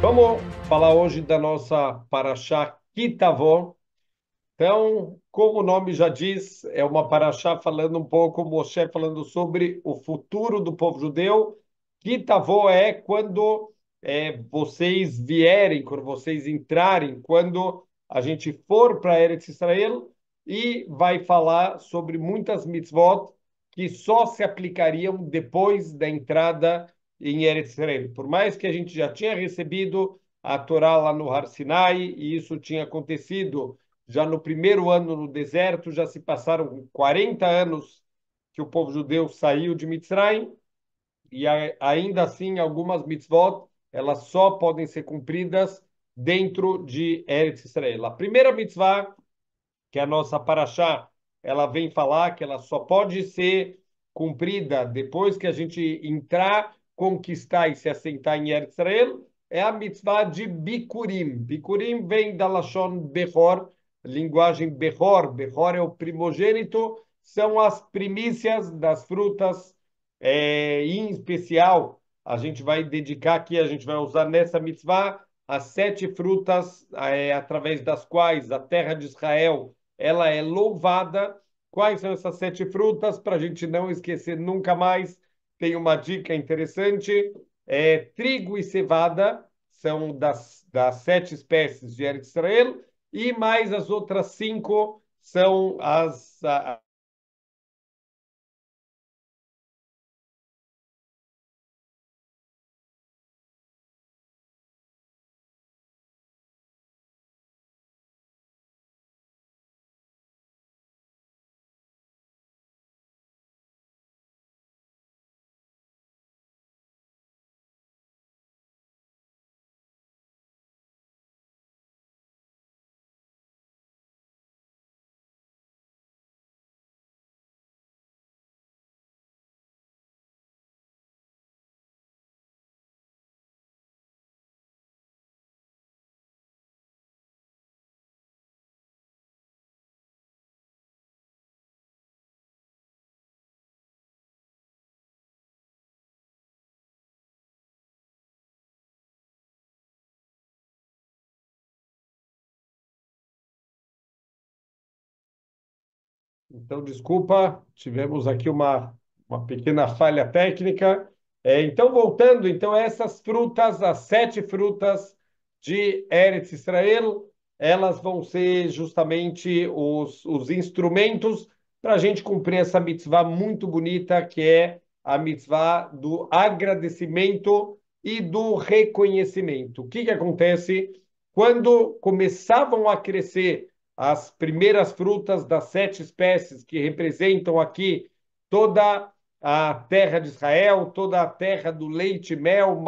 Vamos falar hoje da nossa Parashá Kitavó. Então, como o nome já diz, é uma Parashá falando um pouco, Moshe falando sobre o futuro do povo judeu. Kitavó é quando vocês vierem, quando vocês entrarem, quando a gente for para Eretz Israel e vai falar sobre muitas mitzvot que só se aplicariam depois da entrada em Eretz Israel. Por mais que a gente já tinha recebido a Torá lá no Har Sinai, e isso tinha acontecido já no primeiro ano no deserto, já se passaram 40 anos que o povo judeu saiu de Mitzrayim, e ainda assim algumas mitzvot, elas só podem ser cumpridas dentro de Eretz Israel. A primeira mitzvah, que é a nossa Parashá, ela vem falar que ela só pode ser cumprida depois que a gente entrar, conquistar e se assentar em Eretz Israel, é a mitzvah de Bikurim. Bikurim vem da Lashon Bechor, linguagem Bechor. Bechor é o primogênito, são as primícias das frutas, em especial, a gente vai dedicar aqui, a gente vai usar nessa mitzvah as 7 frutas, através das quais a terra de Israel ela é louvada. Quais são essas 7 frutas? Para a gente não esquecer nunca mais, tem uma dica interessante: trigo e cevada são das 7 espécies de Eretz Israel, e mais as outras 5 são Então, desculpa, tivemos aqui uma pequena falha técnica. Então, voltando, então, essas frutas, as 7 frutas de Eretz Israel, elas vão ser justamente os instrumentos para a gente cumprir essa mitzvah muito bonita, que é a mitzvah do agradecimento e do reconhecimento. O que que acontece? Quando começavam a crescer as primeiras frutas das 7 espécies que representam aqui toda a terra de Israel, toda a terra do leite e mel,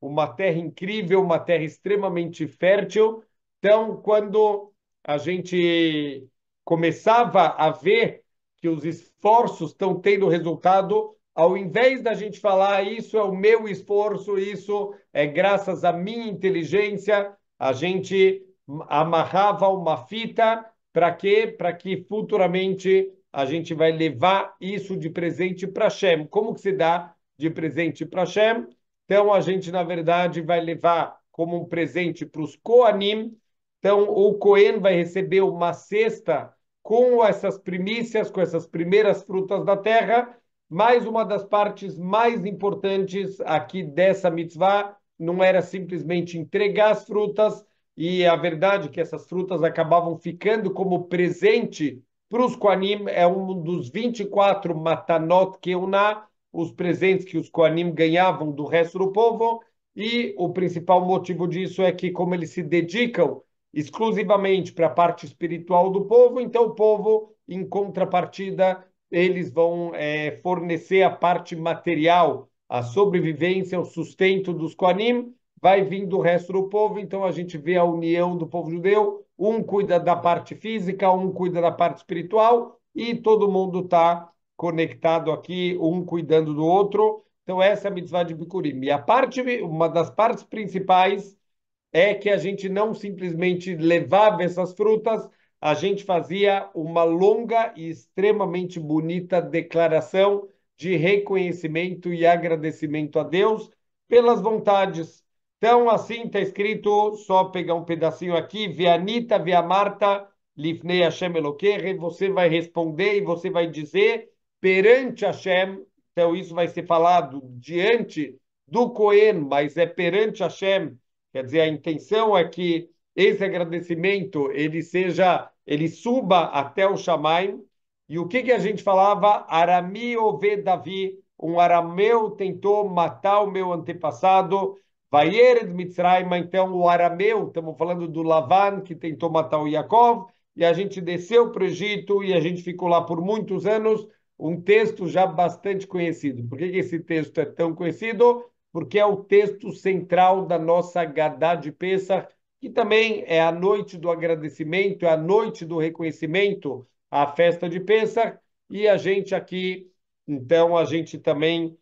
uma terra incrível, uma terra extremamente fértil. Então, quando a gente começava a ver que os esforços estão tendo resultado, ao invés da gente falar isso é o meu esforço, isso é graças à minha inteligência, a gente amarrava uma fita. Para quê? Para que futuramente a gente vai levar isso de presente para Shem. Como que se dá de presente para Shem? Então a gente, na verdade, vai levar como um presente para os Koanim. Então o Cohen vai receber uma cesta com essas primícias, com essas primeiras frutas da terra. Mais uma das partes mais importantes aqui dessa mitzvah não era simplesmente entregar as frutas, e a verdade é que essas frutas acabavam ficando como presente para os Koanim. É um dos 24 matanot keuná, os presentes que os Koanim ganhavam do resto do povo, e o principal motivo disso é que, como eles se dedicam exclusivamente para a parte espiritual do povo, então o povo, em contrapartida, eles vão fornecer a parte material, a sobrevivência, o sustento dos Koanim, vai vir do resto do povo. Então a gente vê a união do povo judeu, um cuida da parte física, um cuida da parte espiritual, e todo mundo está conectado aqui, um cuidando do outro. Então essa é a mitzvah de Bikurim. E uma das partes principais é que a gente não simplesmente levava essas frutas, a gente fazia uma longa e extremamente bonita declaração de reconhecimento e agradecimento a Deus pelas vontades Então, assim está escrito, só pegar um pedacinho aqui, Veanita, Veamarta, Lifnei Hashem Eloquehe, você vai responder e você vai dizer perante Hashem, então isso vai ser falado diante do Cohen, mas é perante Hashem, quer dizer, a intenção é que esse agradecimento, ele suba até o Shamaim, e o que a gente falava? Arami Oved Davi, um arameu tentou matar o meu antepassado, Vayered Mitzrayim, então o arameu, estamos falando do Lavan, que tentou matar o Yaakov, e a gente desceu para o Egito e a gente ficou lá por muitos anos, um texto já bastante conhecido. Por que esse texto é tão conhecido? Porque é o texto central da nossa Gadá de Pesach, que também é a noite do agradecimento, é a noite do reconhecimento à festa de Pesach, e a gente aqui, então, a gente também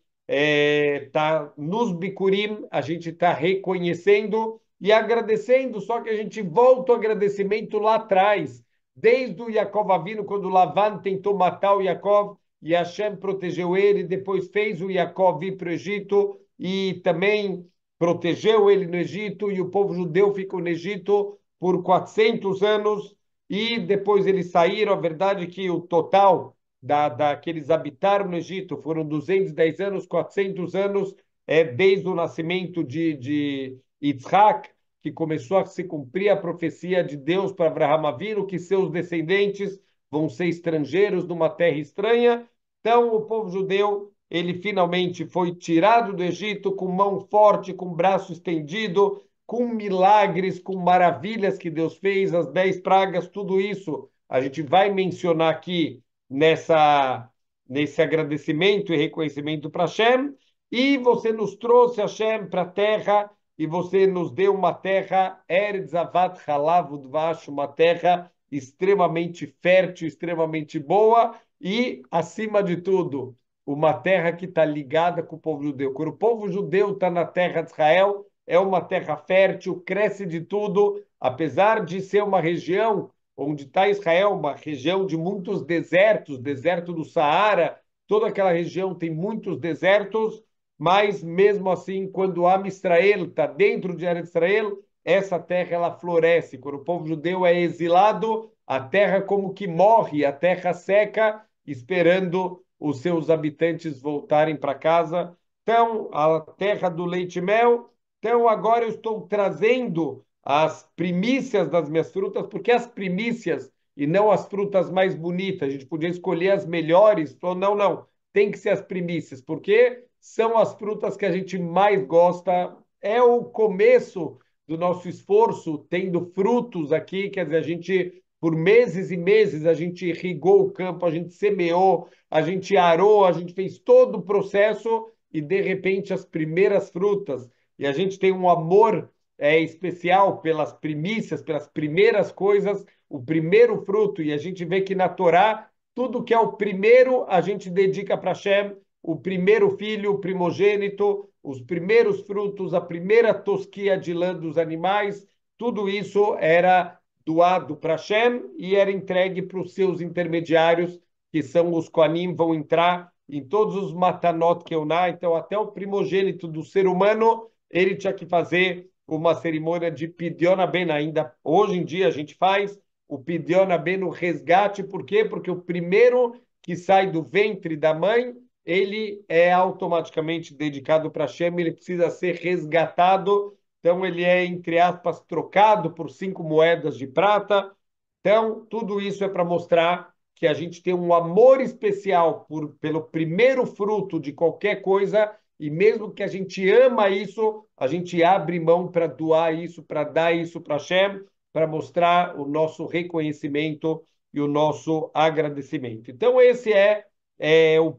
tá nos Bikurim, a gente está reconhecendo e agradecendo, só que a gente volta o agradecimento lá atrás, desde o Yaakov Avinu, quando Lavan tentou matar o Yaakov, e Hashem protegeu ele, depois fez o Yaakov ir para o Egito, e também protegeu ele no Egito, e o povo judeu ficou no Egito por 400 anos, e depois eles saíram, a verdade é que o total que eles habitaram no Egito foram 210 anos, 400 anos, desde o nascimento de Yitzhak, que começou a se cumprir a profecia de Deus para Abraham Avinu, que seus descendentes vão ser estrangeiros numa terra estranha. Então, o povo judeu, ele finalmente foi tirado do Egito com mão forte, com braço estendido, com milagres, com maravilhas que Deus fez, as 10 pragas, tudo isso a gente vai mencionar aqui nesse agradecimento e reconhecimento para Hashem, e você nos trouxe, Hashem, para a terra, e você nos deu uma terra, Eretz Avat Halav Udvash, uma terra extremamente fértil, extremamente boa, e, acima de tudo, uma terra que está ligada com o povo judeu. Quando o povo judeu está na terra de Israel, é uma terra fértil, cresce de tudo, apesar de ser uma região onde está Israel, uma região de muitos desertos, deserto do Saara, toda aquela região tem muitos desertos, mas mesmo assim, quando Am Israel está dentro de Eretz Israel, essa terra ela floresce. Quando o povo judeu é exilado, a terra como que morre, a terra seca, esperando os seus habitantes voltarem para casa. Então, a terra do leite e mel. Então, agora eu estou trazendo as primícias das minhas frutas, porque as primícias e não as frutas mais bonitas, a gente podia escolher as melhores, falou, não, não, tem que ser as primícias, porque são as frutas que a gente mais gosta, é o começo do nosso esforço, tendo frutos aqui, quer dizer, a gente, por meses e meses, a gente irrigou o campo, a gente semeou, a gente arou, a gente fez todo o processo e, de repente, as primeiras frutas, e a gente tem um amor especial pelas primícias, pelas primeiras coisas, o primeiro fruto, e a gente vê que na Torá, tudo que é o primeiro, a gente dedica para Hashem, o primeiro filho, o primogênito, os primeiros frutos, a primeira tosquia de lã dos animais, tudo isso era doado para Hashem e era entregue para os seus intermediários, que são os Kohanim, vão entrar em todos os matanot que eu na, então até o primogênito do ser humano, ele tinha que fazer uma cerimônia de Pidyon Ben. Ainda hoje em dia a gente faz o Pidyon Ben no resgate, por quê? Porque o primeiro que sai do ventre da mãe, ele é automaticamente dedicado para Hashem, ele precisa ser resgatado, então ele é, entre aspas, trocado por 5 moedas de prata. Então, tudo isso é para mostrar que a gente tem um amor especial pelo primeiro fruto de qualquer coisa, e mesmo que a gente ama isso, a gente abre mão para doar isso, para dar isso para Hashem, para mostrar o nosso reconhecimento e o nosso agradecimento. Então, esse é o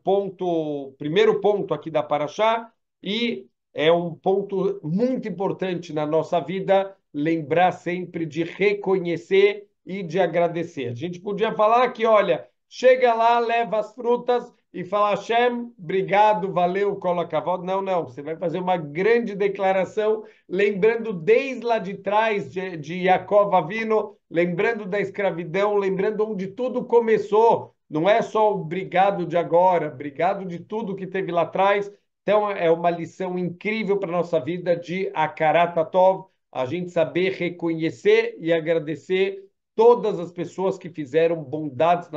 primeiro ponto aqui da Paraxá, e é um ponto muito importante na nossa vida, lembrar sempre de reconhecer e de agradecer. A gente podia falar que, olha, chega lá, leva as frutas e fala, Hashem, obrigado, valeu, coloca a volta. Não, não, você vai fazer uma grande declaração, lembrando desde lá de trás de Yaakov Avino, lembrando da escravidão, lembrando onde tudo começou. Não é só o obrigado de agora, obrigado de tudo que teve lá atrás. Então, é uma lição incrível para a nossa vida de Akarat Tov, a gente saber reconhecer e agradecer todas as pessoas que fizeram bondades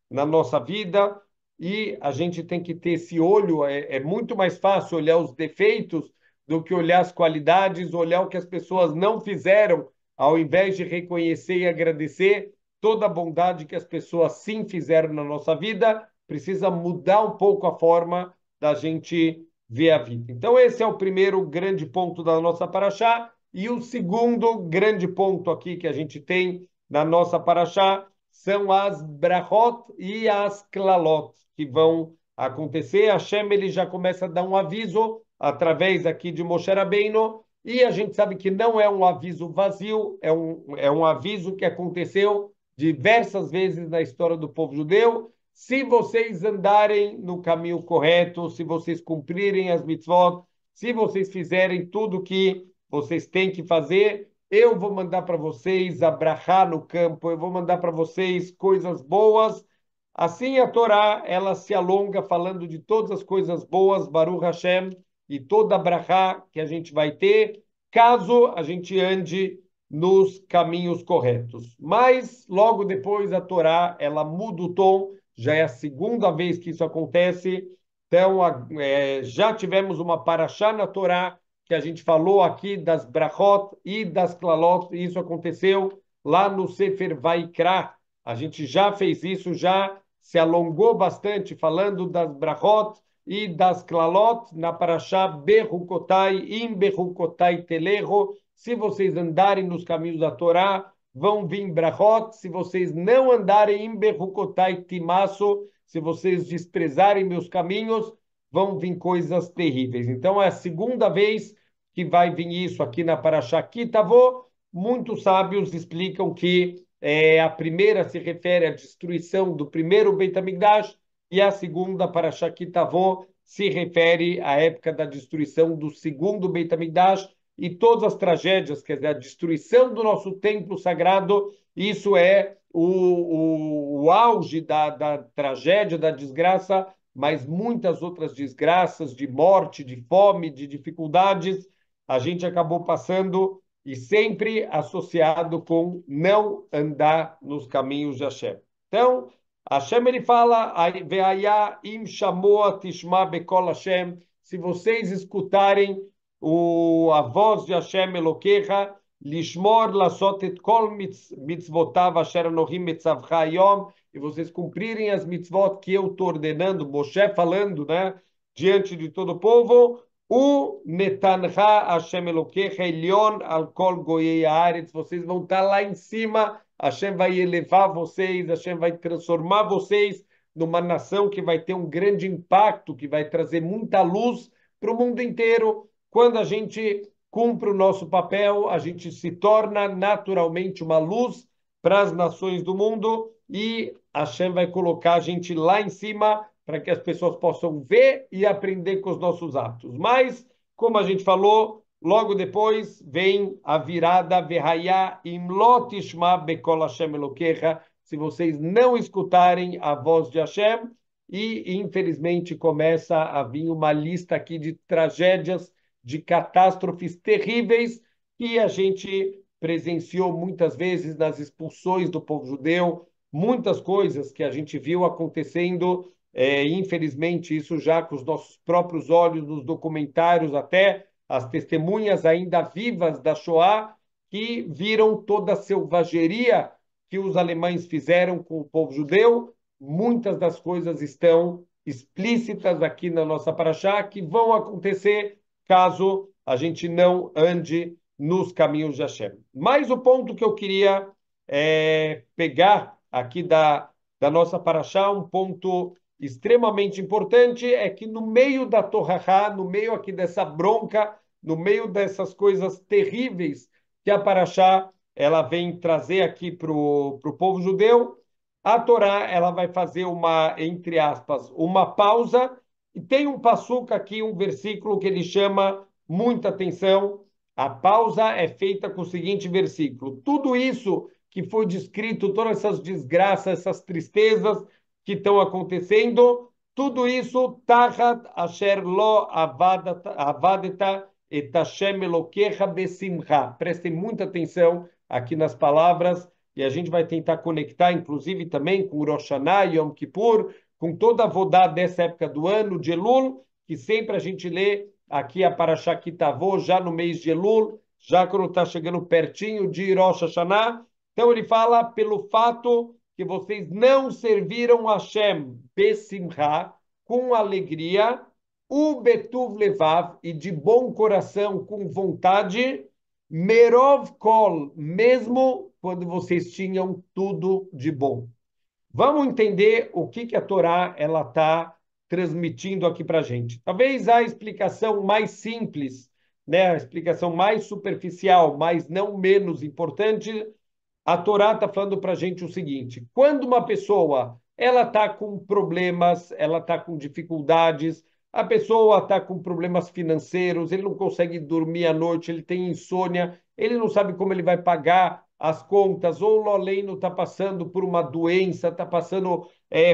na nossa vida, e a gente tem que ter esse olho. É muito mais fácil olhar os defeitos do que olhar as qualidades, olhar o que as pessoas não fizeram, ao invés de reconhecer e agradecer toda a bondade que as pessoas sim fizeram na nossa vida. Precisa mudar um pouco a forma da gente ver a vida. Então, esse é o primeiro grande ponto da nossa paraxá. E o segundo grande ponto aqui que a gente tem na nossa paraxá são as brachot e as klalot que vão acontecer. Hashem ele já começa a dar um aviso através aqui de Moshe Rabbeinu, e a gente sabe que não é um aviso vazio, é um aviso que aconteceu diversas vezes na história do povo judeu. Se vocês andarem no caminho correto, se vocês cumprirem as mitzvot, se vocês fizerem tudo que vocês têm que fazer, eu vou mandar para vocês a brachá no campo, eu vou mandar para vocês coisas boas. Assim a Torá, ela se alonga falando de todas as coisas boas, Baruch Hashem, e toda a brachá que a gente vai ter, caso a gente ande nos caminhos corretos. Mas logo depois a Torá, ela muda o tom, já é a segunda vez que isso acontece. Então, já tivemos uma paraxá na Torá, que a gente falou aqui das brachot e das klalot, e isso aconteceu lá no Sefer Vaikra. A gente já fez isso, já se alongou bastante falando das brachot e das klalot na paraxá Bechukotai, im Bechukotai Telecho. Se vocês andarem nos caminhos da Torá, vão vir brachot. Se vocês não andarem em Bechukotai Timasso, se vocês desprezarem meus caminhos, vão vir coisas terríveis. Então, é a segunda vez que vai vir isso aqui na Parashá Kitavô. Muitos sábios explicam que a primeira se refere à destruição do primeiro Beit HaMikdash, e a segunda, Parashá Kitavô, se refere à época da destruição do segundo Beit HaMikdash, e todas as tragédias, quer dizer, a destruição do nosso templo sagrado. Isso é o auge da tragédia, da desgraça, mas muitas outras desgraças de morte, de fome, de dificuldades, a gente acabou passando, e sempre associado com não andar nos caminhos de Hashem. Então, Hashem ele fala, Ve'aya im shamoa tishma bekol Hashem, se vocês escutarem a voz de Hashem Elokecha, lishmor lasot et kol mitzvotav asher anohim metzavcha hayom, e vocês cumprirem as mitzvot que eu estou ordenando, Moshe falando, né, diante de todo o povo, o netanha Hashem Elokecha elyon al kol goyei haaretz, vocês vão estar lá em cima, Hashem vai elevar vocês, Hashem vai transformar vocês numa nação que vai ter um grande impacto, que vai trazer muita luz para o mundo inteiro. Quando a gente cumpre o nosso papel, a gente se torna naturalmente uma luz para as nações do mundo, e Hashem vai colocar a gente lá em cima para que as pessoas possam ver e aprender com os nossos atos. Mas, como a gente falou, logo depois vem a virada Verhaya imlot ishma bekol Hashem Elokecha, se vocês não escutarem a voz de Hashem, e infelizmente começa a vir uma lista aqui de tragédias, de catástrofes terríveis que a gente presenciou muitas vezes nas expulsões do povo judeu, muitas coisas que a gente viu acontecendo, infelizmente, isso já com os nossos próprios olhos, nos documentários, até as testemunhas ainda vivas da Shoah, que viram toda a selvageria que os alemães fizeram com o povo judeu. Muitas das coisas estão explícitas aqui na nossa paraxá, que vão acontecer caso a gente não ande nos caminhos de Hashem. Mas o ponto que eu queria pegar aqui da nossa paraxá, um ponto extremamente importante, é que no meio da Torahá, no meio aqui dessa bronca, no meio dessas coisas terríveis que a paraxá ela vem trazer aqui para o povo judeu, a Torá ela vai fazer uma, entre aspas, uma pausa, e tem um passuca aqui, um versículo que ele chama muita atenção. A pausa é feita com o seguinte versículo: tudo isso que foi descrito, todas essas desgraças, essas tristezas que estão acontecendo, Tudo isso, Tachat Asher Lo Avadeta et Hashem Elokecha Besimcha. Prestem muita atenção aqui nas palavras e a gente vai tentar conectar, inclusive, também com Rosh Hashanah, Yom Kippur, com toda a Vodá dessa época do ano, de Elul, que sempre a gente lê aqui a Parashá Kitavô, já no mês de Elul, já quando está chegando pertinho de Rosh Hashanah. Então ele fala pelo fato que vocês não serviram Hashem besimcha, com alegria, u betuv levav, e de bom coração, com vontade, merov kol, mesmo quando vocês tinham tudo de bom. Vamos entender o que a Torá ela está transmitindo aqui para a gente. Talvez a explicação mais simples, né, a explicação mais superficial, mas não menos importante, a Torá está falando para a gente o seguinte: quando uma pessoa ela está com problemas, ela está com dificuldades, a pessoa está com problemas financeiros, ele não consegue dormir à noite, ele tem insônia, ele não sabe como ele vai pagar as contas, ou o Loleno está passando por uma doença, está passando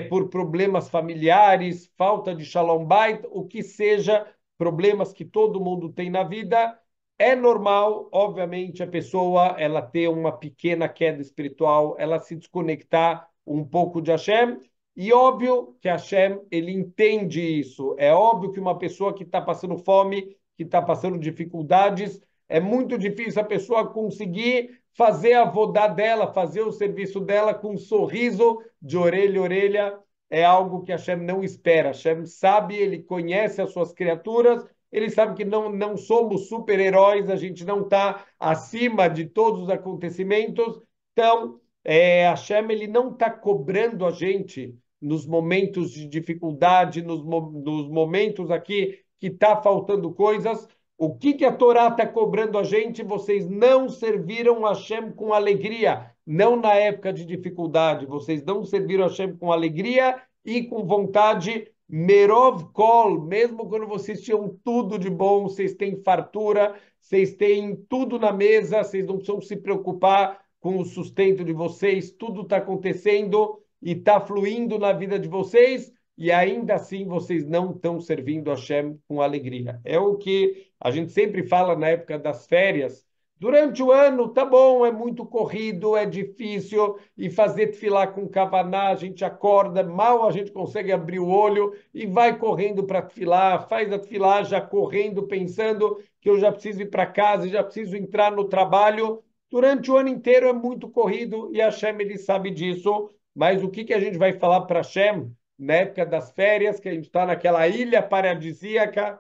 por problemas familiares, falta de shalom bait, o que seja, problemas que todo mundo tem na vida. É normal, obviamente, a pessoa ela ter uma pequena queda espiritual, ela se desconectar um pouco de Hashem, e óbvio que Hashem ele entende isso. É óbvio que uma pessoa que está passando fome, que está passando dificuldades, é muito difícil a pessoa conseguir fazer a vodá dela, fazer o serviço dela com um sorriso de orelha a orelha. É algo que Hashem não espera. Hashem sabe, ele conhece as suas criaturas, ele sabe que não somos super-heróis, a gente não está acima de todos os acontecimentos. Então, Hashem ele não está cobrando a gente nos momentos de dificuldade, nos momentos aqui que está faltando coisas. O que a Torá está cobrando a gente? Vocês não serviram a Hashem com alegria, não na época de dificuldade. Vocês não serviram a Hashem com alegria e com vontade. Merov Kol, mesmo quando vocês tinham tudo de bom, vocês têm fartura, vocês têm tudo na mesa, vocês não precisam se preocupar com o sustento de vocês, tudo está acontecendo e está fluindo na vida de vocês, e ainda assim vocês não estão servindo a Hashem com alegria. É o que a gente sempre fala na época das férias. Durante o ano, tá bom, é muito corrido, é difícil, e fazer tefilá com kavaná, a gente acorda, mal a gente consegue abrir o olho e vai correndo para tefilá, faz a tefilá já correndo, pensando que eu já preciso ir para casa, já preciso entrar no trabalho. Durante o ano inteiro é muito corrido e a Hashem ele sabe disso, mas o que a gente vai falar para Hashem na época das férias, que a gente está naquela ilha paradisíaca,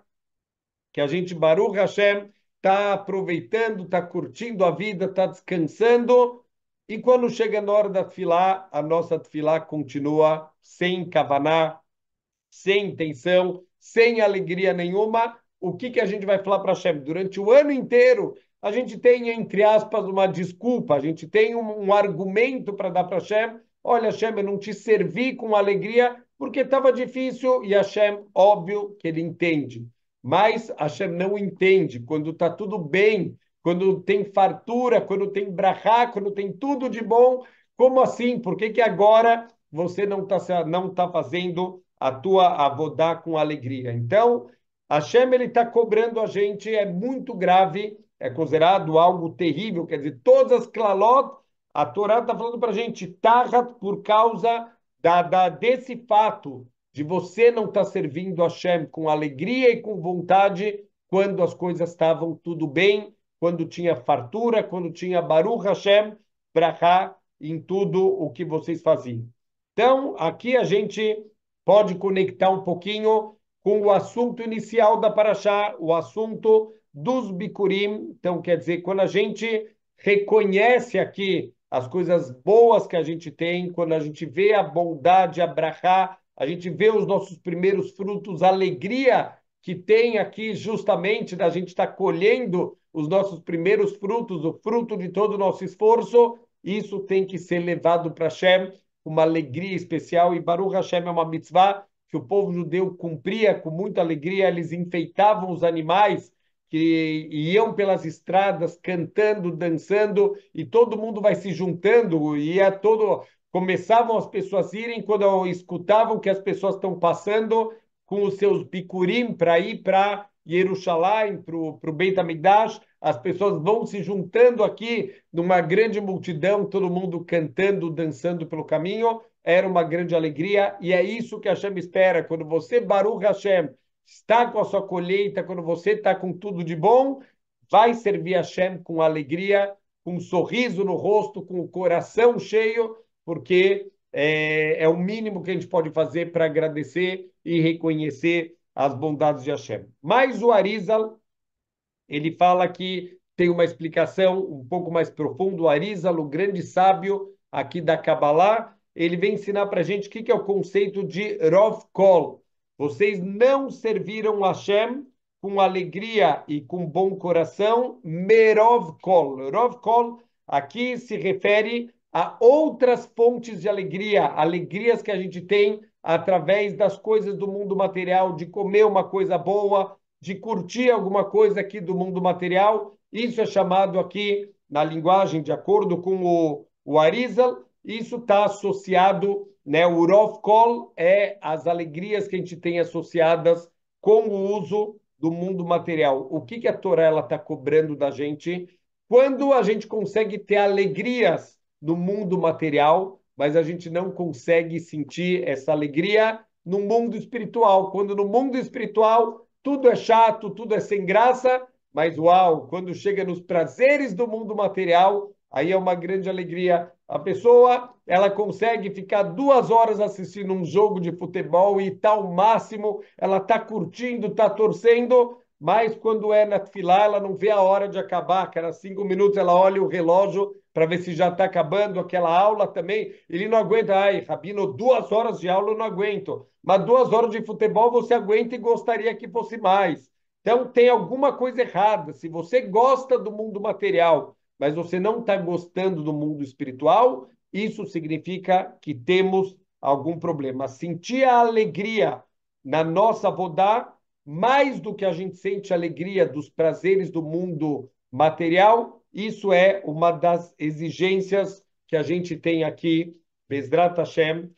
que a gente, Baruch Hashem, está aproveitando, está curtindo a vida, está descansando, e quando chega na hora da tefilá, a nossa tefilá continua sem kavaná, sem intenção, sem alegria nenhuma. O que a gente vai falar para Hashem? Durante o ano inteiro, a gente tem, entre aspas, uma desculpa, a gente tem um argumento para dar para Hashem. Olha, Hashem, eu não te servi com alegria porque estava difícil, e Hashem, óbvio que ele entende. Mas Hashem não entende quando está tudo bem, quando tem fartura, quando tem brachá, quando tem tudo de bom. Como assim? Por que agora você não tá fazendo a tua avodá com alegria? Então, Hashem ele está cobrando a gente, é muito grave, é considerado algo terrível, quer dizer, todas as klalot, a Torá está falando para a gente, tarrat, por causa desse fato de você não estar servindo a Hashem com alegria e com vontade quando as coisas estavam tudo bem, quando tinha fartura, quando tinha Baruch Hashem, brachá, em tudo o que vocês faziam. Então, aqui a gente pode conectar um pouquinho com o assunto inicial da Parashá, o assunto dos Bikurim. Então, quer dizer, quando a gente reconhece aqui as coisas boas que a gente tem, quando a gente vê a bondade, a brachá, a gente vê os nossos primeiros frutos, a alegria que tem aqui justamente da gente estar colhendo os nossos primeiros frutos, o fruto de todo o nosso esforço, isso tem que ser levado para Hashem, uma alegria especial, e Baruch Hashem é uma mitzvah que o povo judeu cumpria com muita alegria, eles enfeitavam os animais que iam pelas estradas cantando, dançando, e todo mundo vai se juntando, e é começavam as pessoas a irem quando escutavam que as pessoas estão passando com os seus bicurim para ir para Jerusalém, para o Beit HaMikdash, as pessoas vão se juntando aqui numa grande multidão, todo mundo cantando, dançando pelo caminho, era uma grande alegria, e é isso que Hashem espera, quando você, Baruch Hashem, está com a sua colheita, quando você está com tudo de bom, vai servir Hashem com alegria, com um sorriso no rosto, com o coração cheio, porque é o mínimo que a gente pode fazer para agradecer e reconhecer as bondades de Hashem. Mas o Arizal, ele fala que tem uma explicação um pouco mais profunda. O Arizal, o grande sábio aqui da Kabbalah, ele vem ensinar para a gente o que é o conceito de Rov Kol. Vocês não serviram Hashem com alegria e com bom coração, Merov Kol. Rov Kol aqui se refere a outras fontes de alegria, alegrias que a gente tem através das coisas do mundo material, de comer uma coisa boa, de curtir alguma coisa aqui do mundo material. Isso é chamado aqui, na linguagem, de acordo com o Arizal, isso está associado, né? O Rov Kol é as alegrias que a gente tem associadas com o uso do mundo material. O que a Torá está cobrando da gente? Quando a gente consegue ter alegrias no mundo material, mas a gente não consegue sentir essa alegria no mundo espiritual. Quando no mundo espiritual tudo é chato, tudo é sem graça, mas uau, quando chega nos prazeres do mundo material, aí é uma grande alegria. A pessoa, ela consegue ficar 2 horas assistindo um jogo de futebol e tá ao máximo, ela tá curtindo, tá torcendo, mas quando é na tefilá, ela não vê a hora de acabar. Cada 5 minutos ela olha o relógio para ver se já está acabando aquela aula também. Ele não aguenta. Ai, Rabino, 2 horas de aula eu não aguento. Mas 2 horas de futebol você aguenta e gostaria que fosse mais. Então tem alguma coisa errada. Se você gosta do mundo material, mas você não está gostando do mundo espiritual, isso significa que temos algum problema. Sentir a alegria na nossa vodá, mais do que a gente sente a alegria dos prazeres do mundo material, isso é uma das exigências que a gente tem aqui, Bezrat Hashem,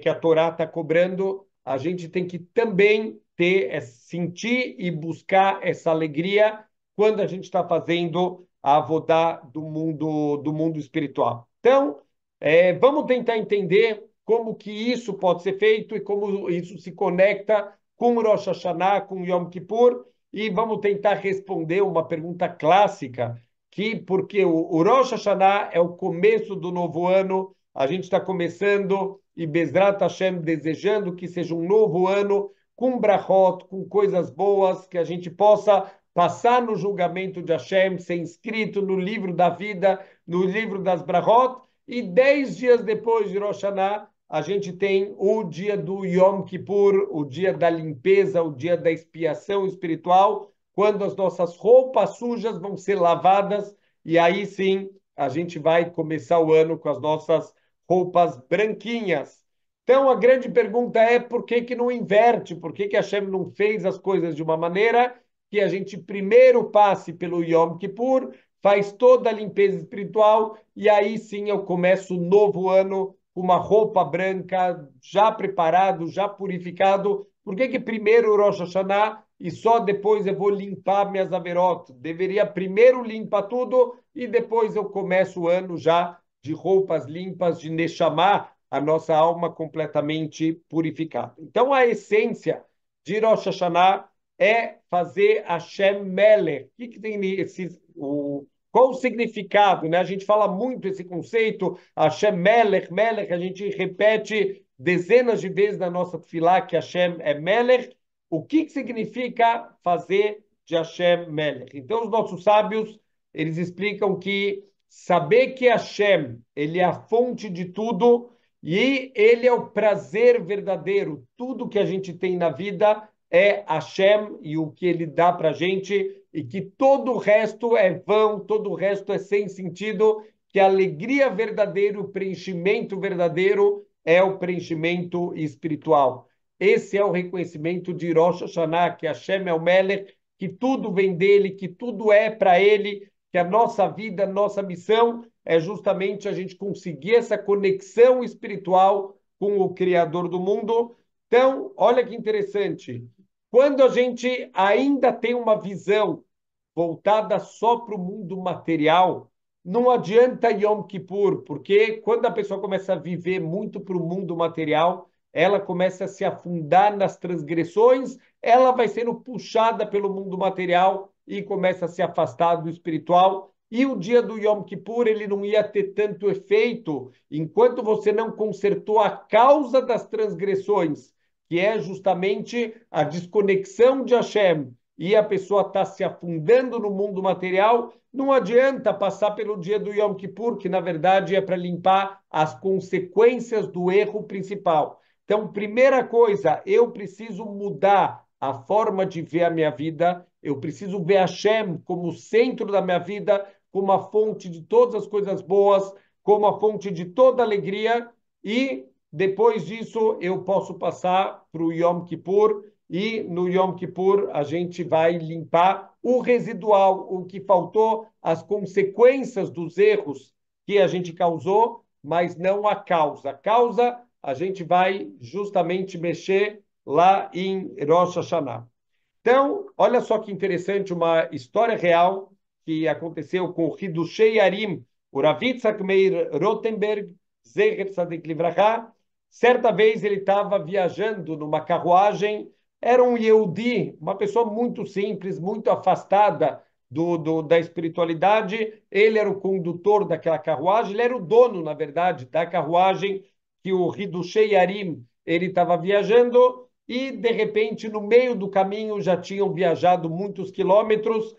que a Torá está cobrando. A gente tem que também ter, sentir e buscar essa alegria quando a gente está fazendo a avodá do mundo espiritual. Então, vamos tentar entender como que isso pode ser feito e como isso se conecta com Rosh Hashanah, com Yom Kippur, e vamos tentar responder uma pergunta clássica, porque o Rosh Hashanah é o começo do novo ano, a gente está começando, e Bezrat Hashem desejando que seja um novo ano, com brachot, com coisas boas, que a gente possa passar no julgamento de Hashem, ser inscrito no livro da vida, no livro das brachot, e 10 dias depois de Rosh Hashanah, a gente tem o dia do Yom Kippur, o dia da limpeza, o dia da expiação espiritual, quando as nossas roupas sujas vão ser lavadas, e aí sim a gente vai começar o ano com as nossas roupas branquinhas. Então a grande pergunta é por que não inverte? Por que Hashem não fez as coisas de uma maneira que a gente primeiro passe pelo Yom Kippur, faz toda a limpeza espiritual, e aí sim eu começo o novo ano com uma roupa branca, já preparado, já purificado. Por que primeiro o Rosh Hashanah e só depois eu vou limpar minhas averot? Deveria primeiro limpar tudo e depois eu começo o ano já de roupas limpas, de Neshama, a nossa alma completamente purificada. Então a essência de Rosh Hashanah é fazer Hashem Melech. O que tem qual o significado, né? A gente fala muito esse conceito, Hashem Melech, Melech, a gente repete dezenas de vezes na nossa tefilá que Hashem é Melech. O que significa fazer de Hashem Melech? Então, os nossos sábios, eles explicam que saber que Hashem, ele é a fonte de tudo e ele é o prazer verdadeiro. Tudo que a gente tem na vida é Hashem e o que ele dá para a gente, e que todo o resto é vão, todo o resto é sem sentido, que a alegria verdadeira, o preenchimento verdadeiro é o preenchimento espiritual. Esse é o reconhecimento de Rosh Hashanah, que Hashem é o Melech, que tudo vem dele, que tudo é para ele, que a nossa vida, a nossa missão é justamente a gente conseguir essa conexão espiritual com o Criador do mundo. Então, olha que interessante. Quando a gente ainda tem uma visão voltada só para o mundo material, não adianta Yom Kippur, porque quando a pessoa começa a viver muito para o mundo material, ela começa a se afundar nas transgressões, ela vai sendo puxada pelo mundo material e começa a se afastar do espiritual. E o dia do Yom Kippur, ele não ia ter tanto efeito enquanto você não consertou a causa das transgressões, que é justamente a desconexão de Hashem, e a pessoa está se afundando no mundo material, não adianta passar pelo dia do Yom Kippur, que na verdade é para limpar as consequências do erro principal. Então, primeira coisa, eu preciso mudar a forma de ver a minha vida, eu preciso ver Hashem como centro da minha vida, como a fonte de todas as coisas boas, como a fonte de toda alegria, e depois disso eu posso passar para o Yom Kippur, e no Yom Kippur a gente vai limpar o residual, o que faltou, as consequências dos erros que a gente causou, mas não a causa. A causa a gente vai justamente mexer lá em Rosh Hashanah. Então, olha só que interessante, uma história real que aconteceu com o Hidushei Arim, o Rav Yitzhak Meir Rotenberg, Zecher Tzadik Livrachá. Certa vez ele estava viajando numa carruagem, era um Yehudi, uma pessoa muito simples, muito afastada da espiritualidade. Ele era o condutor daquela carruagem, ele era o dono, na verdade, da carruagem que o Hidushei Arim ele estava viajando, e de repente no meio do caminho já tinham viajado muitos quilômetros,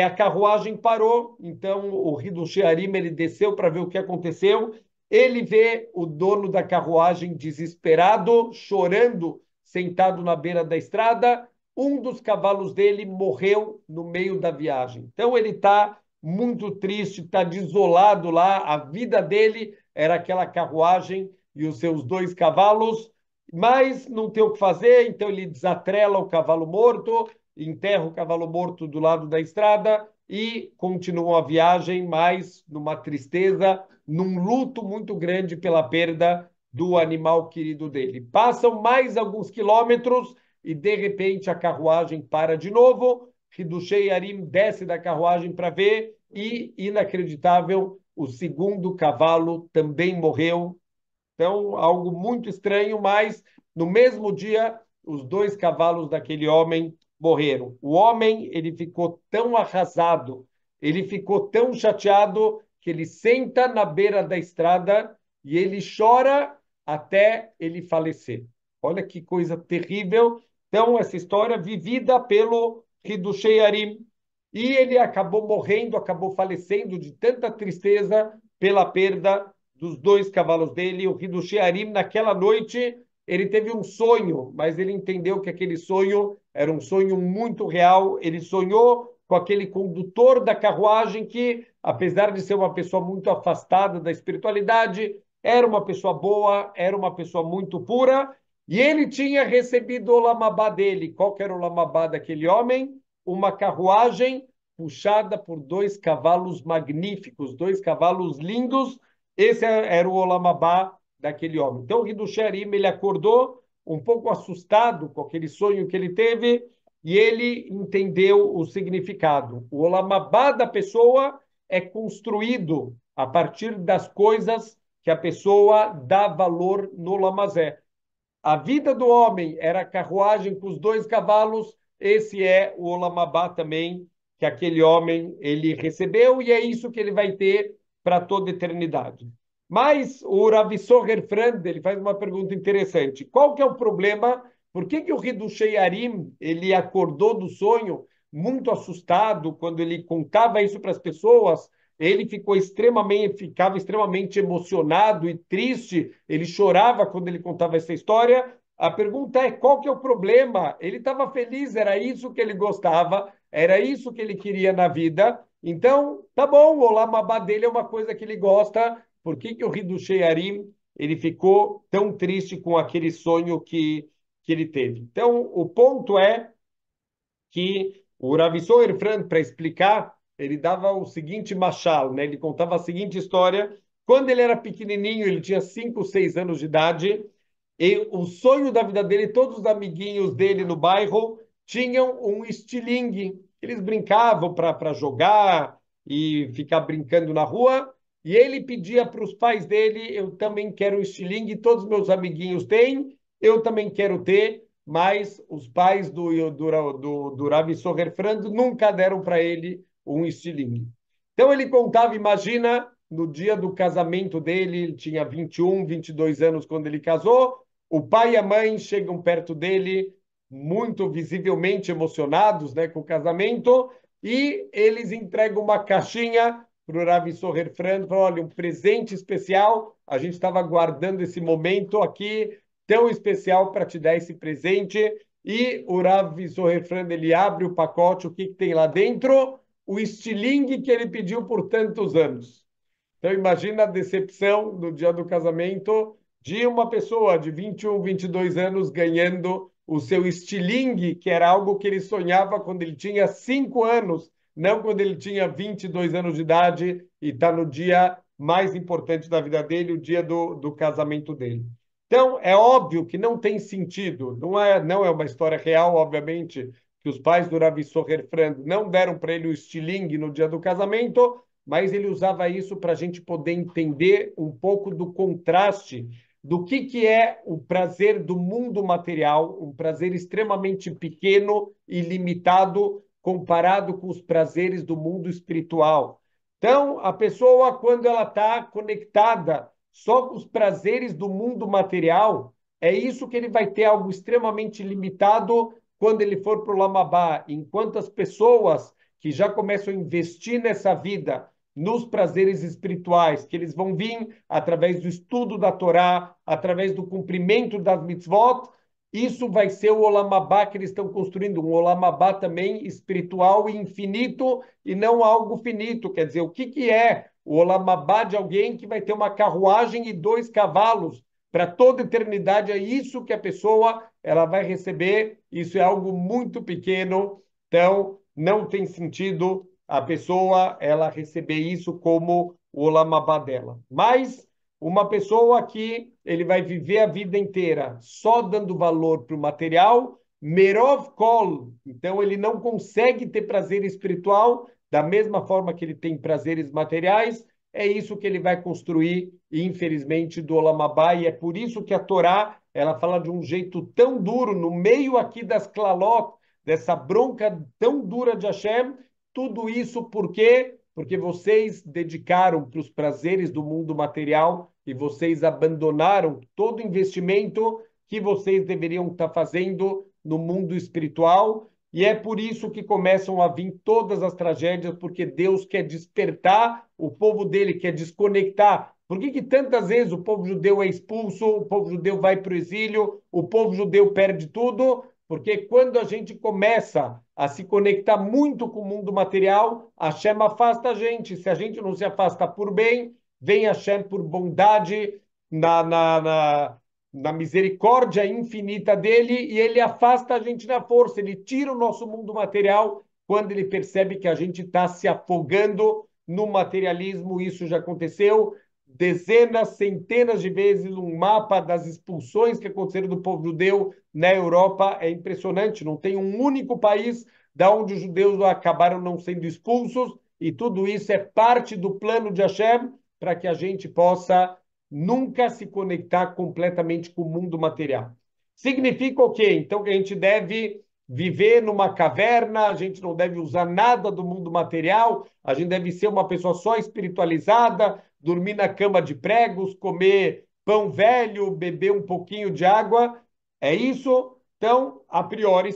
a carruagem parou, então o Hidushei Arim ele desceu para ver o que aconteceu, ele vê o dono da carruagem desesperado, chorando, sentado na beira da estrada, um dos cavalos dele morreu no meio da viagem. Então ele está muito triste, está desolado lá, a vida dele era aquela carruagem e os seus dois cavalos, mas não tem o que fazer, então ele desatrela o cavalo morto, enterra o cavalo morto do lado da estrada e continua a viagem, mas numa tristeza, num luto muito grande pela perda do animal querido dele. Passam mais alguns quilômetros e de repente a carruagem para de novo. Hidushei Arim desce da carruagem para ver e, inacreditável, o segundo cavalo também morreu. Então, algo muito estranho, mas no mesmo dia, os dois cavalos daquele homem morreram. O homem, ele ficou tão arrasado, ele ficou tão chateado, que ele senta na beira da estrada e ele chora até ele falecer. Olha que coisa terrível. Então, essa história vivida pelo Hidushei Arim. E ele acabou morrendo, acabou falecendo de tanta tristeza pela perda dos dois cavalos dele. O Hidushei Arim, naquela noite, ele teve um sonho, mas ele entendeu que aquele sonho era um sonho muito real. Ele sonhou com aquele condutor da carruagem que, apesar de ser uma pessoa muito afastada da espiritualidade, era uma pessoa boa, era uma pessoa muito pura, e ele tinha recebido o lamabá dele. Qual que era o lamabá daquele homem? Uma carruagem puxada por dois cavalos magníficos, dois cavalos lindos. Esse era o Olam Abá daquele homem. Então, o Hidushei Arim, ele acordou um pouco assustado com aquele sonho que ele teve e ele entendeu o significado. O Olam Abá da pessoa é construído a partir das coisas que a pessoa dá valor no Lamazé. A vida do homem era a carruagem com os dois cavalos, esse é o Olam Abá também, que aquele homem ele recebeu, e é isso que ele vai ter para toda a eternidade. Mas o Rav Soher Frand, ele faz uma pergunta interessante. Qual que é o problema? Por que que o Hidushei Arim, ele acordou do sonho muito assustado quando ele contava isso para as pessoas? Ele ficava extremamente emocionado e triste, ele chorava quando ele contava essa história. A pergunta é: qual que é o problema? Ele estava feliz, era isso que ele gostava, era isso que ele queria na vida. Então, tá bom, o Olam Abá dele é uma coisa que ele gosta. Por que que o Hidushei Arim ele ficou tão triste com aquele sonho que ele teve? Então, o ponto é que o Rav Soher Frank, para explicar ele dava o seguinte machal, né? Ele contava a seguinte história. Quando ele era pequenininho, ele tinha 5, 6 anos de idade, e o sonho da vida dele, todos os amiguinhos dele no bairro tinham um estilingue. Eles brincavam para jogar e ficar brincando na rua. E ele pedia para os pais dele: eu também quero um estilingue, todos os meus amiguinhos têm, eu também quero ter. Mas os pais do Ravi Soher-Franz nunca deram para ele um estilingue. Então ele contava, imagina, no dia do casamento dele, ele tinha 21, 22 anos quando ele casou, o pai e a mãe chegam perto dele, muito visivelmente emocionados, né, com o casamento, e eles entregam uma caixinha para o Ravi Soher-Franz, falam: olha, um presente especial, a gente estava guardando esse momento aqui tão especial para te dar esse presente. E o Ravi Soher-Franz, ele abre o pacote, o que, que tem lá dentro? O estilingue que ele pediu por tantos anos. Então, imagina a decepção no dia do casamento de uma pessoa de 21, 22 anos ganhando o seu estilingue, que era algo que ele sonhava quando ele tinha 5 anos, não quando ele tinha 22 anos de idade e está no dia mais importante da vida dele, o dia do casamento dele. Então, é óbvio que não tem sentido, não é uma história real, obviamente, que os pais do Ravi Soher-Franz não deram para ele o estilingue no dia do casamento, mas ele usava isso para a gente poder entender um pouco do contraste do que é o prazer do mundo material, um prazer extremamente pequeno e limitado comparado com os prazeres do mundo espiritual. Então, a pessoa, quando ela está conectada só com os prazeres do mundo material, é isso que ele vai ter algo extremamente limitado quando ele for para o Lamabá. Enquanto as pessoas que já começam a investir nessa vida nos prazeres espirituais, que eles vão vir através do estudo da Torá, através do cumprimento das mitzvot, isso vai ser o Olamabá que eles estão construindo, um Olamabá também espiritual e infinito, e não algo finito. Quer dizer, o que é o Olamabá de alguém que vai ter uma carruagem e 2 cavalos para toda eternidade? É isso que a pessoa ela vai receber, isso é algo muito pequeno, então não tem sentido a pessoa ela receber isso como o olamabá dela. Mas uma pessoa que ele vai viver a vida inteira só dando valor para o material, merov kol, então ele não consegue ter prazer espiritual da mesma forma que ele tem prazeres materiais, é isso que ele vai construir, infelizmente, do olamabá, e é por isso que a Torá ela fala de um jeito tão duro, no meio aqui das klalot, dessa bronca tão dura de Hashem. Tudo isso por quê? Porque vocês dedicaram para os prazeres do mundo material e vocês abandonaram todo o investimento que vocês deveriam estar fazendo no mundo espiritual. E é por isso que começam a vir todas as tragédias, porque Deus quer despertar o povo dele, quer desconectar. Por que tantas vezes o povo judeu é expulso, o povo judeu vai para o exílio, o povo judeu perde tudo? Porque quando a gente começa a se conectar muito com o mundo material, Hashem afasta a gente. Se a gente não se afasta por bem, vem Hashem por bondade, na misericórdia infinita dele, e ele afasta a gente na força. Ele tira o nosso mundo material quando ele percebe que a gente está se afogando no materialismo. Isso já aconteceu dezenas, centenas de vezes. Um mapa das expulsões que aconteceram do povo judeu na Europa é impressionante. Não tem um único país da onde os judeus acabaram não sendo expulsos, e tudo isso é parte do plano de Hashem para que a gente possa nunca se conectar completamente com o mundo material. Significa o quê? Então que a gente deve viver numa caverna, a gente não deve usar nada do mundo material, a gente deve ser uma pessoa só espiritualizada, dormir na cama de pregos, comer pão velho, beber um pouquinho de água. É isso? Então, a priori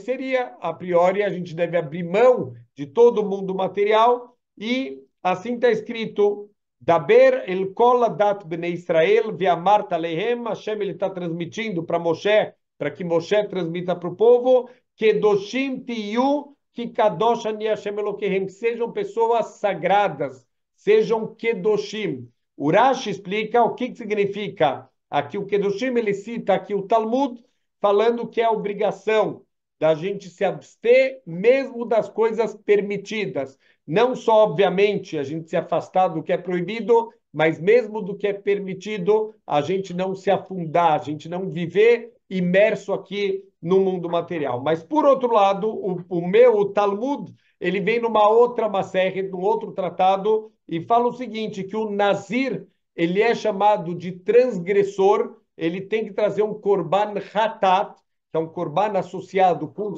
a gente deve abrir mão de todo o mundo material, e assim está escrito: Daber el kol adat bnei Israel ve'amart alehem. Hashem ele está transmitindo para Moshe, para que Moshe transmita para o povo: Kedoshim tiyu ki kadosh ani Hashem Elokehem. Sejam pessoas sagradas, sejam Kedoshim. Urashi explica o que significa aqui o Kedoshim. Ele cita aqui o Talmud, falando que é a obrigação da gente se abster mesmo das coisas permitidas, não só, obviamente, a gente se afastar do que é proibido, mas mesmo do que é permitido, a gente não se afundar, a gente não viver imerso aqui no mundo material. Mas, por outro lado, o Talmud, ele vem numa outra Maseret, num outro tratado, e fala o seguinte, que o Nazir, ele é chamado de transgressor, ele tem que trazer um korban hatat, que é um korban associado com